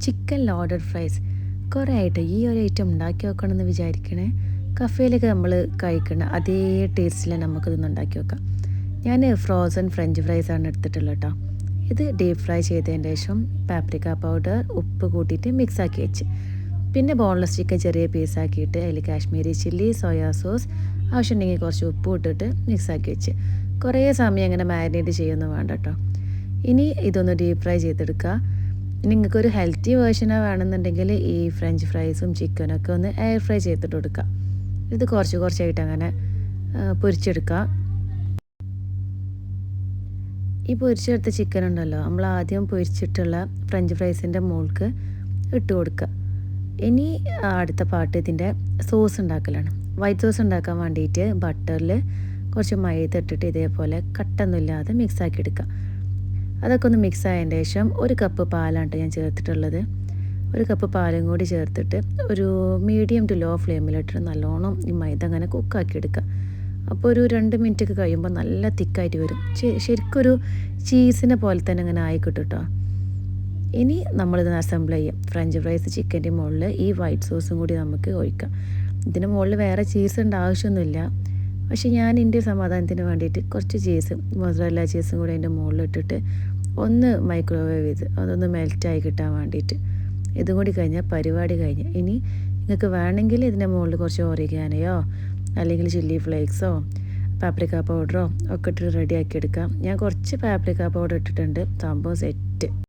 Chicken loaded fries കുറേ ആയിട്ട് ഈ ഒരു ഐറ്റം ഉണ്ടാക്കി നോക്കണമെന്ന് വിചാരിക്കണേ. കഫേയിലൊക്കെ നമ്മൾ കഴിക്കണ അതേ ടേസ്റ്റിൽ നമുക്കിതൊന്ന് ഉണ്ടാക്കി വെക്കാം. ഞാൻ ഫ്രോസൺ ഫ്രഞ്ച് ഫ്രൈസാണ് എടുത്തിട്ടുള്ളത് കേട്ടോ. ഇത് ഡീപ്പ് ഫ്രൈ ചെയ്തതിന് ശേഷം പാപ്രിക്ക പൗഡർ ഉപ്പ് കൂട്ടിയിട്ട് മിക്സാക്കി വെച്ച്, പിന്നെ ബോൺലെസ് ചിക്കൻ ചെറിയ പീസാക്കിയിട്ട് അതിൽ കാശ്മീരി ചില്ലി സോയാ സോസ് ആവശ്യമുണ്ടെങ്കിൽ കുറച്ച് ഉപ്പ് ഇട്ടിട്ട് മിക്സാക്കി വെച്ച് കുറേ സമയം അങ്ങനെ മാരിനേറ്റ് ചെയ്യുമൊന്നും വേണ്ട കേട്ടോ. ഇനി ഇതൊന്ന് ഡീപ്പ് ഫ്രൈ ചെയ്തെടുക്കുക. നിങ്ങൾക്കൊരു ഹെൽത്തി വേർഷനോ വേണമെന്നുണ്ടെങ്കിൽ ഈ ഫ്രഞ്ച് ഫ്രൈസും ചിക്കനൊക്കെ ഒന്ന് എയർ ഫ്രൈ ചെയ്തിട്ട് കൊടുക്കുക. ഇത് കുറച്ച് കുറച്ചായിട്ട് അങ്ങനെ പൊരിച്ചെടുക്കുക. ഈ പൊരിച്ചെടുത്ത ചിക്കൻ ഉണ്ടല്ലോ, നമ്മൾ ആദ്യം പൊരിച്ചിട്ടുള്ള ഫ്രഞ്ച് ഫ്രൈസിൻ്റെ മുകൾക്ക് ഇട്ട് കൊടുക്കുക. ഇനി അടുത്ത പാട്ട് ഇതിൻ്റെ സോസ് ഉണ്ടാക്കലാണ്. വൈറ്റ് സോസ് ഉണ്ടാക്കാൻ വേണ്ടിയിട്ട് ബട്ടറിൽ കുറച്ച് മൈദ ഇട്ടിട്ട് ഇതേപോലെ കട്ടൊന്നുമില്ലാതെ മിക്സാക്കി എടുക്കുക. അതൊക്കെ ഒന്ന് മിക്സ് ആയതിന് ശേഷം ഒരു കപ്പ് പാലാണ് ഞാൻ ചേർത്തിട്ടുള്ളത്. ഒരു കപ്പ് പാലും കൂടി ചേർത്തിട്ട് ഒരു മീഡിയം ടു ലോ ഫ്ലെയിമിലിട്ട് നല്ലോണം ഈ മൈദ അങ്ങനെ കുക്കാക്കി എടുക്കുക. അപ്പോൾ ഒരു 2 മിനിറ്റൊക്കെ കഴിയുമ്പോൾ നല്ല തിക്കായിട്ട് വരും. ശരിക്കൊരു ചീസിനെ പോലെ തന്നെ അങ്ങനെ ആയിക്കിട്ടും കേട്ടോ. ഇനി നമ്മളിത് അസംബിൾ ചെയ്യാം. ഫ്രഞ്ച് ഫ്രൈസ് ചിക്കൻ്റെ മുകളിൽ ഈ വൈറ്റ് സോസും കൂടി നമുക്ക് ഒഴിക്കാം. ഇതിന് മുകളിൽ വേറെ ചീസിൻ്റെ ആവശ്യമൊന്നുമില്ല. പക്ഷേ ഞാൻ എൻ്റെ സമാധാനത്തിന് വേണ്ടിയിട്ട് കുറച്ച് ചീസ് മൊസറല്ല ചീസും കൂടി അതിൻ്റെ മുകളിൽ ഇട്ടിട്ട് ഒന്ന് മൈക്രോവേവ് ചെയ്ത് അതൊന്ന് മെൽറ്റായി കിട്ടാൻ വേണ്ടിയിട്ട്. ഇതും കൂടി കഴിഞ്ഞാൽ പരിപാടി കഴിഞ്ഞ്. ഇനി നിങ്ങൾക്ക് വേണമെങ്കിൽ ഇതിൻ്റെ മുകളിൽ കുറച്ച് ഓറിഗാനയോ അല്ലെങ്കിൽ ചില്ലി ഫ്ലേക്സോ പാപ്രിക്ക പൗഡറോ ഒക്കെ ഇട്ടിട്ട് റെഡിയാക്കി എടുക്കാം. ഞാൻ കുറച്ച് പാപ്രിക്ക പൗഡർ ഇട്ടിട്ടുണ്ട്. സംഭവം സെറ്റ്.